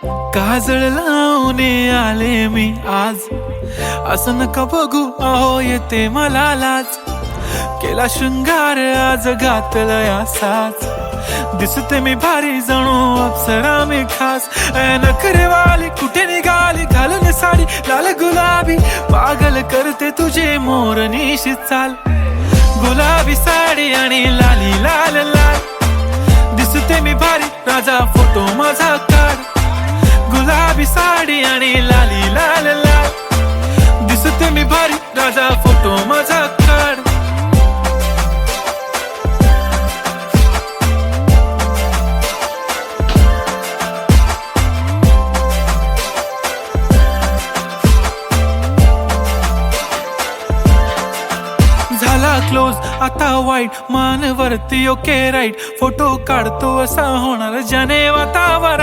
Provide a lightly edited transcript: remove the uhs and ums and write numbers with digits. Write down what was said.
काजळ लावून आले मी आज, असं नका बघू अहो येते मला लाज. केला शृंगार आज घातला असाच, दिसते मी भारी जणू अप्सरा मी खास. नखरेवाली कुठे निघाली घालून साडी लाल गुलाबी, पागल करते तुझे मोरनीशी चाल. गुलाबी साडी आणि लाली लाल लाल, दिसते मी भारी राजा फोटो माझा काढ. गुलाबी साडी आणि लाली लाल लाल, दिसते मी भारी राजा फोटो माझा काढ. झाला क्लोज आता वाईट, मान वरती ओके राईट. फोटो काढतो असा होणार ज्याने वातावरण